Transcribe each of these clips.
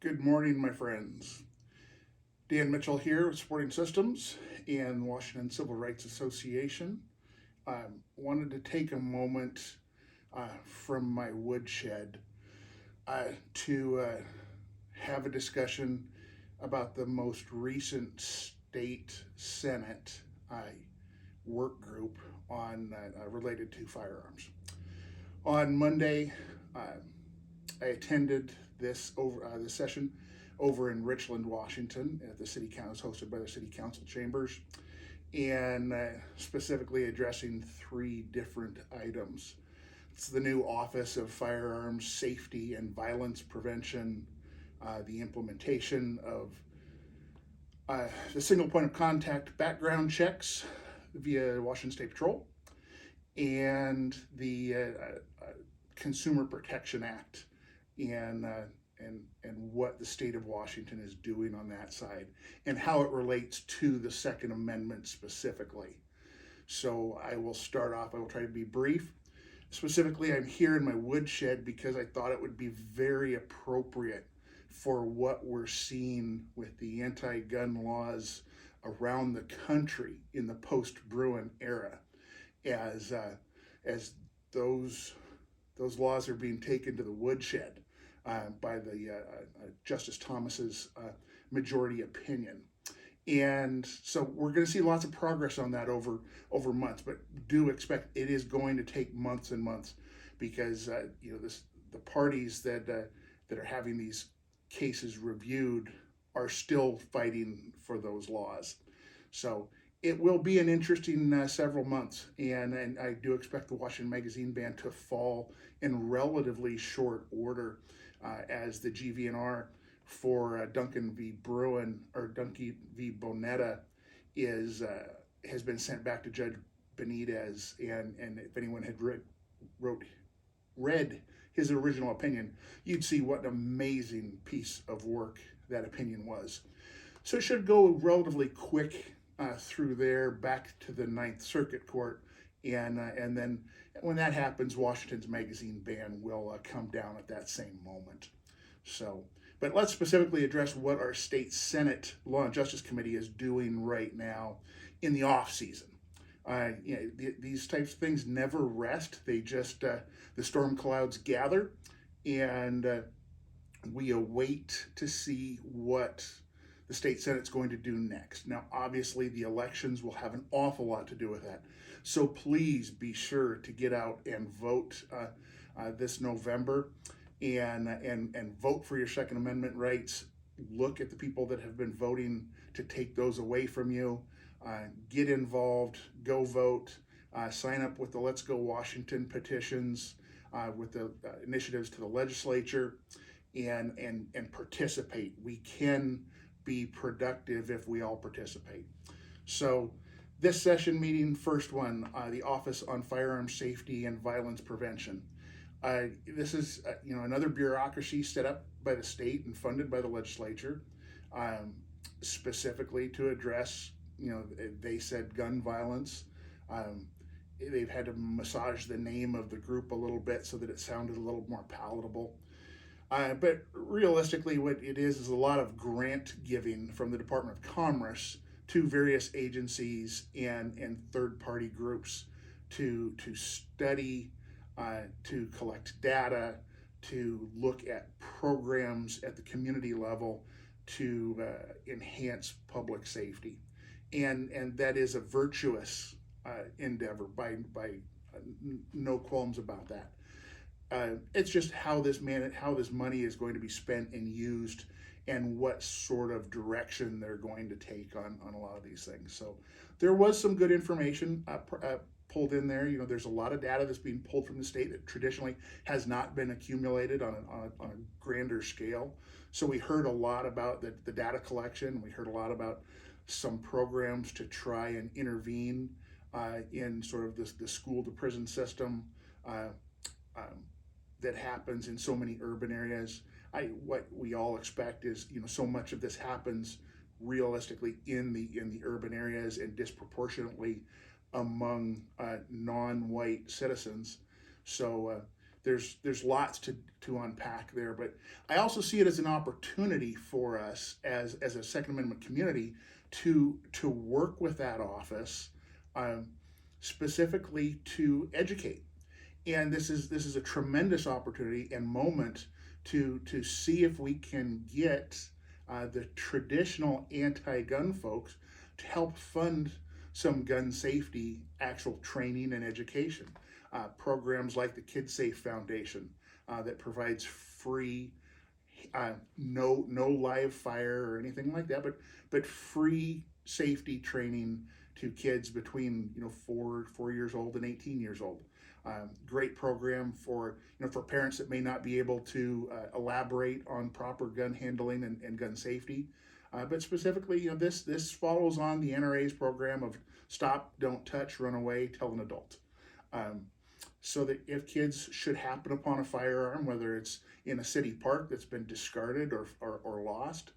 Good morning, my friends. Dan Mitchell here with Supporting Systems and Washington Civil Rights Association. Wanted to take a moment from my woodshed to have a discussion about the most recent state Senate work group on related to firearms. On Monday, I attended this session over in Richland, Washington, at the city council, hosted by the city council chambers, and specifically addressing three different items. It's the new Office of Firearms Safety and Violence Prevention, the implementation of the single point of contact background checks via Washington State Patrol, and the Consumer Protection Act, and what the state of Washington is doing on that side, and how it relates to the Second Amendment specifically. So I will start off. I will try to be brief. Specifically, I'm here in my woodshed because I thought it would be very appropriate for what we're seeing with the anti-gun laws around the country in the post-Bruen era, as those laws are being taken to the woodshed by the Justice Thomas's majority opinion. And so we're going to see lots of progress on that over months, but do expect it is going to take months and months, because the parties that are having these cases reviewed are still fighting for those laws. So it will be an interesting several months, and I do expect the Washington Magazine ban to fall in relatively short order, as the GVNR for Duncan v. Bruen, or Duncan v. Bonetta, has been sent back to Judge Benitez, and if anyone had read his original opinion, you'd see what an amazing piece of work that opinion was. So it should go relatively quick through there back to the Ninth Circuit Court, and then when that happens, Washington's magazine ban will come down at that same moment. So, but let's specifically address what our state Senate Law and Justice Committee is doing right now in the off season. These types of things never rest. They just the storm clouds gather, and we await to see what the state Senate's going to do next. Now, obviously, the elections will have an awful lot to do with that. So please be sure to get out and vote this November, and vote for your Second Amendment rights. Look at the people that have been voting to take those away from you. Get involved, go vote, sign up with the Let's Go Washington petitions, with the initiatives to the legislature, and participate. We can be productive if we all participate. So this session meeting, first one, the Office on Firearms Safety and Violence Prevention. This is another bureaucracy set up by the state and funded by the legislature, specifically to address, they said, gun violence. They've had to massage the name of the group a little bit so that it sounded a little more palatable. But realistically, what it is a lot of grant giving from the Department of Commerce to various agencies and third-party groups to study, to collect data, to look at programs at the community level to enhance public safety. And that is a virtuous endeavor, by no qualms about that. It's just how this money is going to be spent and used, and what sort of direction they're going to take on a lot of these things. So there was some good information pulled in there. There's a lot of data that's being pulled from the state that traditionally has not been accumulated on a grander scale. So we heard a lot about the data collection. We heard a lot about some programs to try and intervene in sort of the school to prison system that happens in so many urban areas. What we all expect is, so much of this happens realistically in the urban areas, and disproportionately among non-white citizens. So there's lots to unpack there, but I also see it as an opportunity for us as a Second Amendment community to work with that office, um, specifically to educate. And this is a tremendous opportunity and moment to see if we can get the traditional anti-gun folks to help fund some gun safety actual training and education. Programs like the Kid Safe Foundation that provides free, no live fire or anything like that, but free safety training to kids between 4 years old and 18 years old. Great program for for parents that may not be able to elaborate on proper gun handling and gun safety. But specifically, this follows on the NRA's program of stop, don't touch, run away, tell an adult. So that if kids should happen upon a firearm, whether it's in a city park that's been discarded or lost,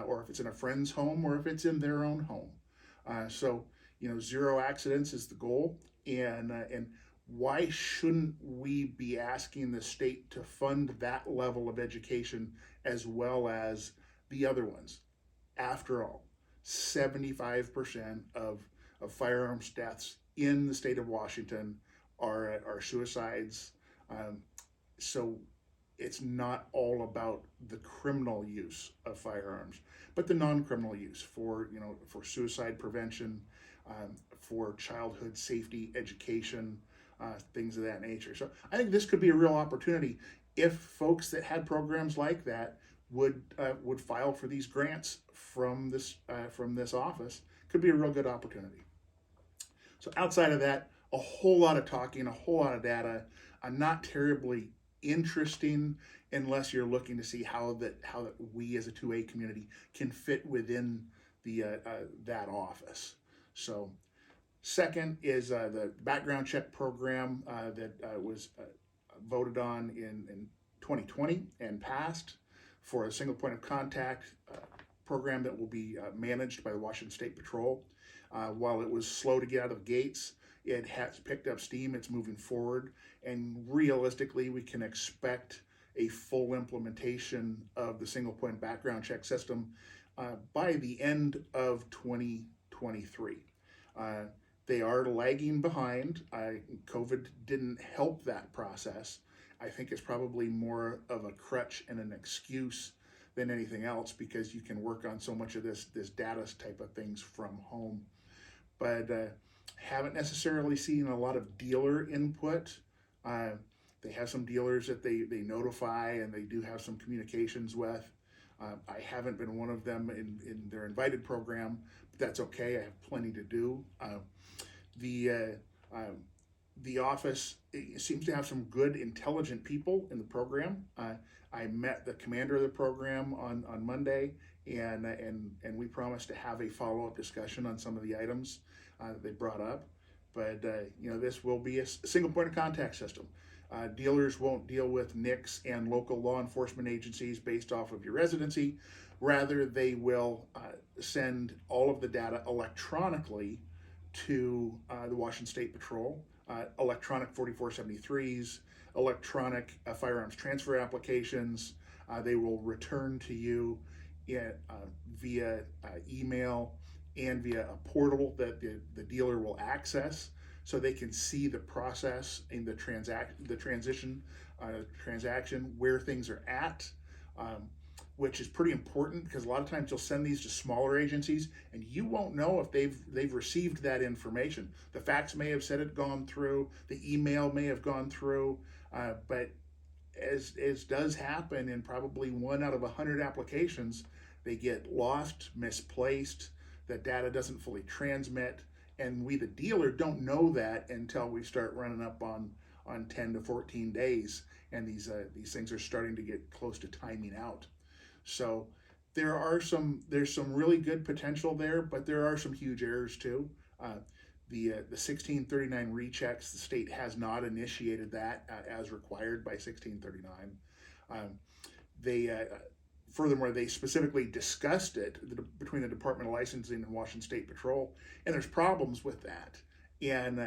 or if it's in a friend's home, or if it's in their own home. So, zero accidents is the goal. And why shouldn't we be asking the state to fund that level of education as well as the other ones? After all, 75% of firearms deaths in the state of Washington are suicides. So it's not all about the criminal use of firearms, but the non-criminal use for suicide prevention, for childhood safety education, things of that nature. So I think this could be a real opportunity if folks that had programs like that would file for these grants from this office. Could be a real good opportunity. So outside of that, a whole lot of talking, a whole lot of data, not terribly interesting unless you're looking to see how that we as a 2A community can fit within the that office. So second is the background check program that was voted on in 2020 and passed for a single point of contact program that will be managed by the Washington State Patrol. While it was slow to get out of the gates, it has picked up steam. It's moving forward, and realistically, we can expect a full implementation of the single point background check system by the end of 2023. They are lagging behind. COVID didn't help that process. I think it's probably more of a crutch and an excuse than anything else, because you can work on so much of this data type of things from home. But haven't necessarily seen a lot of dealer input. They have some dealers that they notify, and they do have some communications with. I haven't been one of them in their invited program, but that's okay. I have plenty to do. The office seems to have some good, intelligent people in the program. I met the commander of the program on Monday, and we promised to have a follow-up discussion on some of the items that they brought up. But this will be a single point of contact system. Dealers won't deal with NICS and local law enforcement agencies based off of your residency. Rather, they will send all of the data electronically to the Washington State Patrol, electronic 4473s, electronic firearms transfer applications. They will return to you via email and via a portal that the dealer will access, so they can see the process in the transaction, where things are at, which is pretty important, because a lot of times you'll send these to smaller agencies and you won't know if they've received that information. The fax may have said it gone through, the email may have gone through, but as does happen in probably 1 out of 100 applications, they get lost, misplaced, the data doesn't fully transmit, and we, the dealer, don't know that until we start running up on 10 to 14 days, and these things are starting to get close to timing out. So there's some really good potential there, but there are some huge errors too. The 1639 rechecks, the state has not initiated that as required by 1639. Furthermore, they specifically discussed it between the Department of Licensing and Washington State Patrol, and there's problems with that. And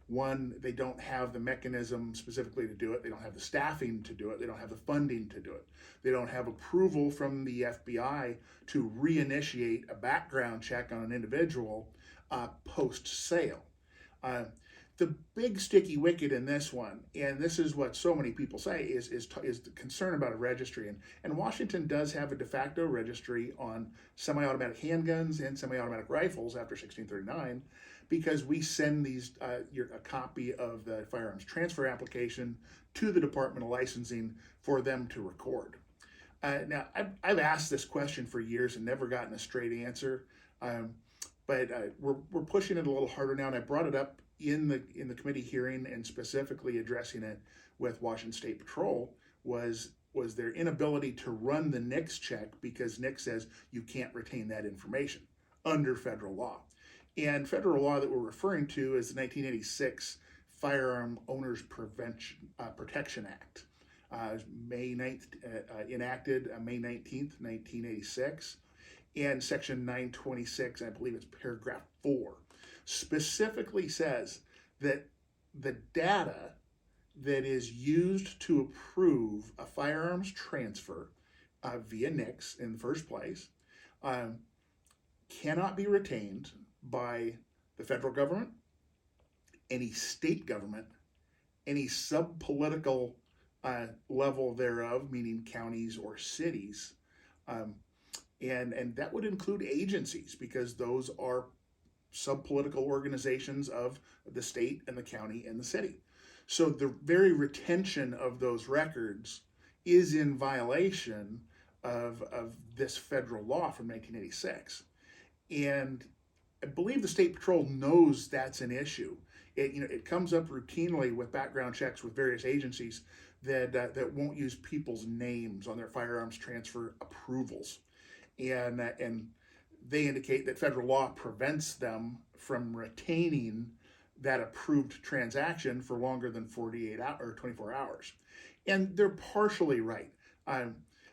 One, they don't have the mechanism specifically to do it. They don't have the staffing to do it. They don't have the funding to do it. They don't have approval from the FBI to reinitiate a background check on an individual post-sale. Uh, the big sticky wicket in this one, and this is what so many people say, is the concern about a registry. And Washington does have a de facto registry on semi-automatic handguns and semi-automatic rifles after 1639, because we send these a copy of the firearms transfer application to the Department of Licensing for them to record. Now, I've asked this question for years and never gotten a straight answer, but we're pushing it a little harder now, and I brought it up in the committee hearing, and specifically addressing it with Washington State Patrol was their inability to run the NICS check, because NICS says you can't retain that information under federal law. And federal law that we're referring to is the 1986 Firearm Owners Protection Act. May 9th, enacted May 19th, 1986. And Section 926, I believe it's paragraph 4, specifically says that the data that is used to approve a firearms transfer via NICS in the first place cannot be retained by the federal government, any state government, any sub-political level thereof, meaning counties or cities, and that would include agencies, because those are sub-political organizations of the state and the county and the city. So the very retention of those records is in violation of this federal law from 1986. And I believe the State Patrol knows that's an issue. It comes up routinely with background checks with various agencies that won't use people's names on their firearms transfer approvals, and they indicate that federal law prevents them from retaining that approved transaction for longer than 48 hours or 24 hours. And they're partially right.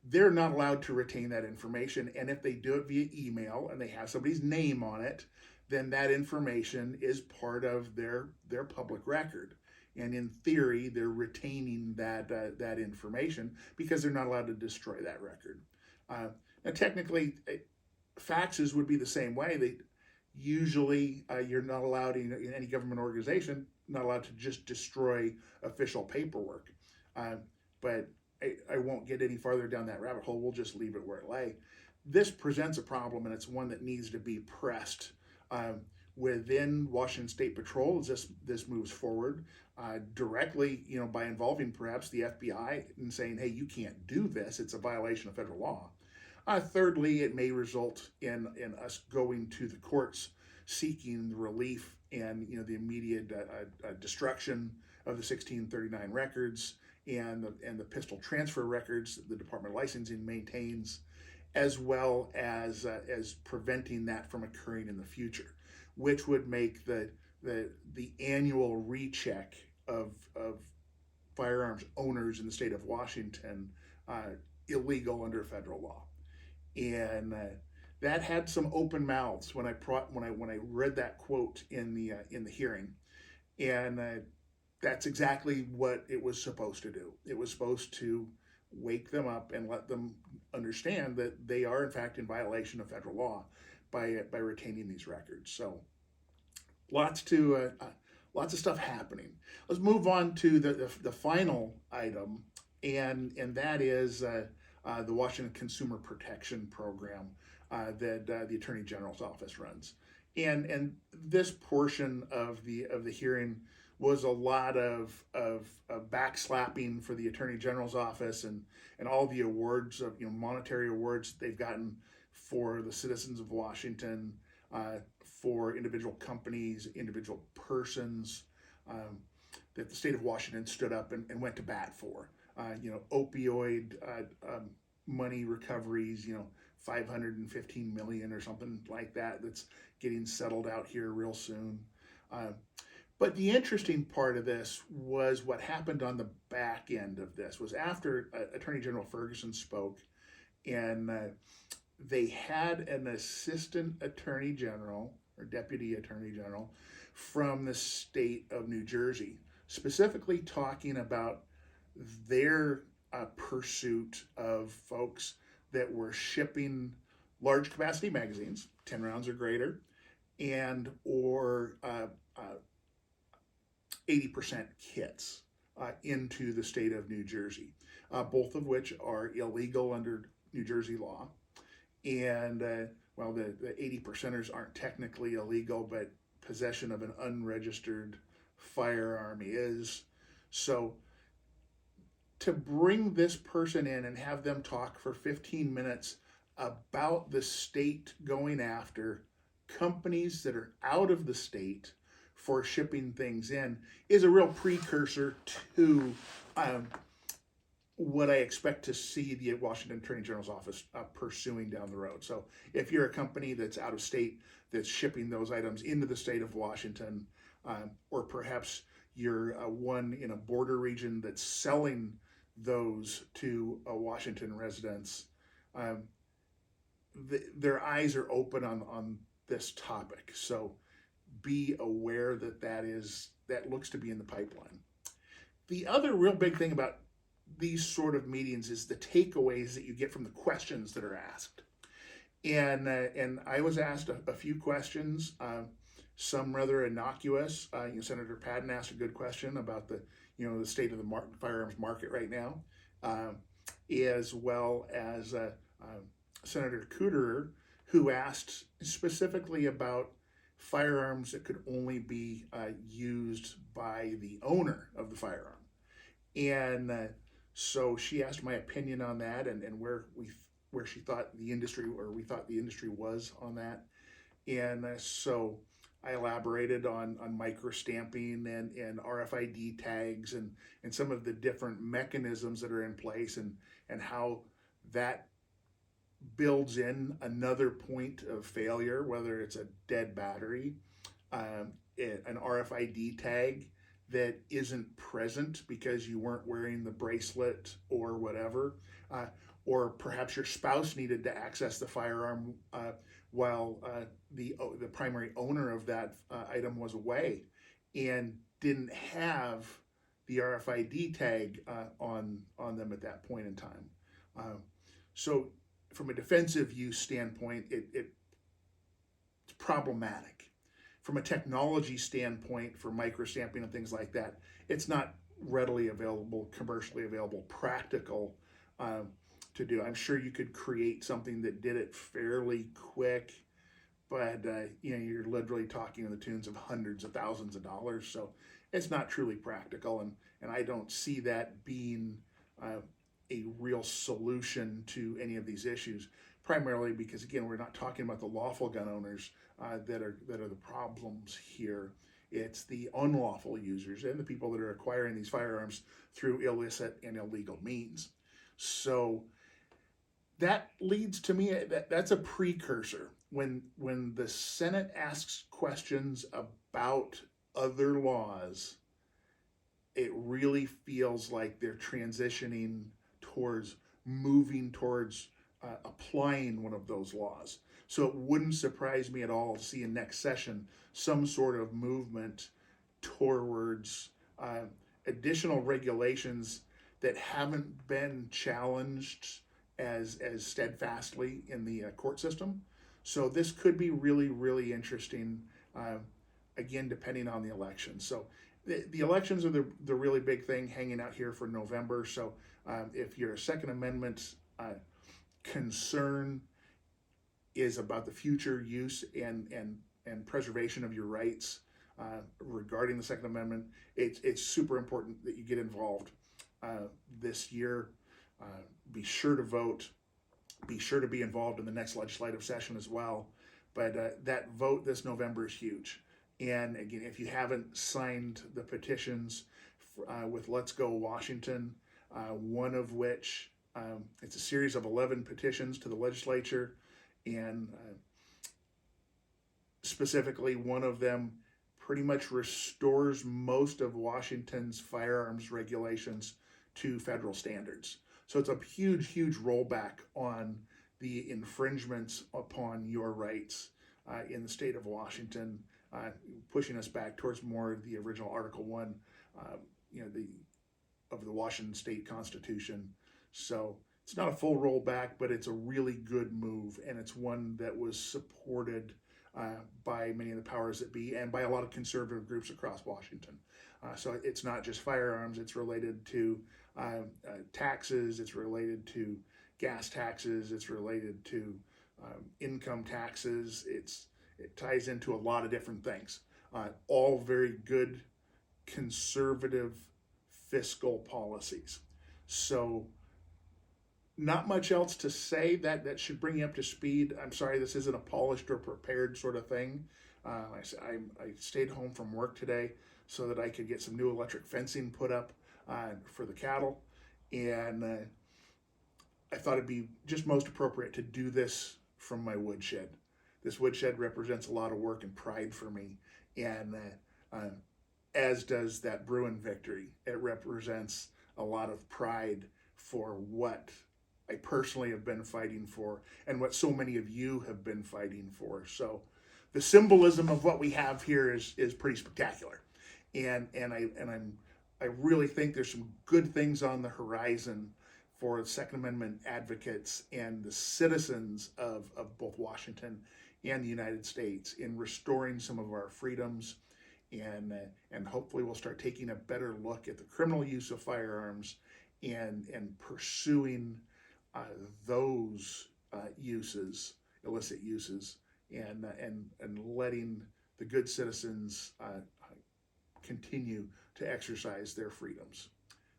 They're not allowed to retain that information, and if they do it via email and they have somebody's name on it, then that information is part of their public record. And in theory, they're retaining that information because they're not allowed to destroy that record. Now, technically, faxes would be the same way. They usually you're not allowed in any government organization, not allowed to just destroy official paperwork. But I won't get any farther down that rabbit hole. We'll just leave it where it lay. This presents a problem, and it's one that needs to be pressed within Washington State Patrol as this moves forward, directly, by involving perhaps the FBI and saying, hey, you can't do this. It's a violation of federal law. Thirdly, it may result in us going to the courts seeking relief and the immediate destruction of the 1639 records and the pistol transfer records the Department of Licensing maintains, as well as preventing that from occurring in the future, which would make the annual recheck of firearms owners in the state of Washington illegal under federal law. And that had some open mouths when I read that quote in the hearing, and that's exactly what it was supposed to do. It was supposed to wake them up and let them understand that they are in fact in violation of federal law by retaining these records. So lots of stuff happening. Let's move on to the final item, and that is the Washington Consumer Protection Program that the Attorney General's office runs. And this portion of the hearing was a lot of backslapping for the Attorney General's office and all the awards of monetary awards they've gotten for the citizens of Washington, for individual companies, individual persons that the state of Washington stood up and went to bat for. Opioid money recoveries, $515 million or something like that that's getting settled out here real soon. But the interesting part of this was what happened on the back end of this was after Attorney General Ferguson spoke, and they had an assistant attorney general, or Deputy Attorney General from the state of New Jersey, specifically talking about their pursuit of folks that were shipping large capacity magazines, 10 rounds or greater, and or 80% kits into the state of New Jersey, both of which are illegal under New Jersey law. And well, the 80%ers aren't technically illegal, but possession of an unregistered firearm is. So to bring this person in and have them talk for 15 minutes about the state going after companies that are out of the state for shipping things in is a real precursor to what I expect to see the Washington Attorney General's office pursuing down the road. So if you're a company that's out of state that's shipping those items into the state of Washington, or perhaps you're one in a border region that's selling those to Washington residents, their eyes are open on this topic. So be aware that looks to be in the pipeline. The other real big thing about these sort of meetings is the takeaways that you get from the questions that are asked. And I was asked a few questions, some rather innocuous. Senator Padden asked a good question about the state of the firearms market right now, as well as Senator Cooterer, who asked specifically about firearms that could only be used by the owner of the firearm. And so she asked my opinion on that and where she thought the industry, or we thought the industry was on that. And so I elaborated on microstamping and RFID tags and some of the different mechanisms that are in place and how that builds in another point of failure, whether it's a dead battery, an RFID tag that isn't present because you weren't wearing the bracelet or whatever, or perhaps your spouse needed to access the firearm while the primary owner of that item was away and didn't have the RFID tag on them at that point in time. So from a defensive use standpoint, it's problematic. From a technology standpoint, for microstamping and things like that, it's not readily available, commercially available, practical to do. I'm sure you could create something that did it fairly quick, but you're literally talking in the tunes of hundreds of thousands of dollars. So it's not truly practical, and I don't see that being a real solution to any of these issues, primarily because, again, we're not talking about the lawful gun owners that are the problems here. It's the unlawful users and the people that are acquiring these firearms through illicit and illegal means. So that leads to me, that's a precursor. When the Senate asks questions about other laws, it really feels like they're transitioning towards moving towards applying one of those laws. So it wouldn't surprise me at all to see in next session some sort of movement towards additional regulations that haven't been challenged as steadfastly in the court system. So this could be really, really interesting, again, depending on the election. So the elections are the really big thing hanging out here for November. So if your Second Amendment concern is about the future use and preservation of your rights regarding the Second Amendment, it's super important that you get involved this year. Be sure to vote. Be sure to be involved in the next legislative session as well. But that vote this November is huge. And again, if you haven't signed the petitions with Let's Go Washington, one of which, it's a series of 11 petitions to the legislature, and specifically one of them pretty much restores most of Washington's firearms regulations to federal standards. So it's a huge, huge rollback on the infringements upon your rights in the state of Washington, pushing us back towards more of the original Article 1, of the Washington State Constitution. So it's not a full rollback, but it's a really good move, and it's one that was supported by many of the powers that be and by a lot of conservative groups across Washington. So it's not just firearms, it's related to taxes, it's related to gas taxes, it's related to income taxes, it ties into a lot of different things. All very good conservative fiscal policies. So not much else to say. That should bring you up to speed. I'm sorry this isn't a polished or prepared sort of thing. I stayed home from work today so that I could get some new electric fencing put up for the cattle, and I thought it'd be just most appropriate to do this from my woodshed. This woodshed represents a lot of work and pride for me, and as does that Bruin victory. It represents a lot of pride for what I personally have been fighting for and what so many of you have been fighting for. So the symbolism of what we have here is pretty spectacular. And I really think there's some good things on the horizon for the Second Amendment advocates and the citizens of both Washington and the United States in restoring some of our freedoms, and hopefully we'll start taking a better look at the criminal use of firearms and pursuing those illicit uses, and letting the good citizens continue to exercise their freedoms.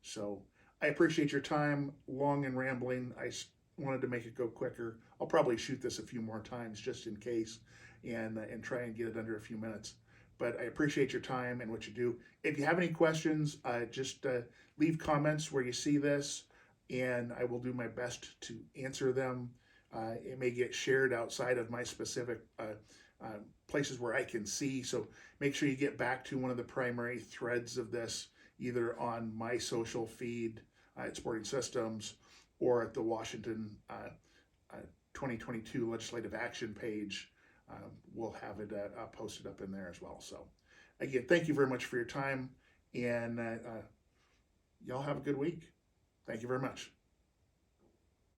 So I appreciate your time, long and rambling. I wanted to make it go quicker. I'll probably shoot this a few more times just in case, and try and get it under a few minutes. But I appreciate your time and what you do. If you have any questions, just leave comments where you see this, and I will do my best to answer them. It may get shared outside of my specific places where I can see, so make sure you get back to one of the primary threads of this, either on my social feed at Sporting Systems or at the Washington 2022 Legislative Action page. We'll have it posted up in there as well. So again, thank you very much for your time, and y'all have a good week. Thank you very much.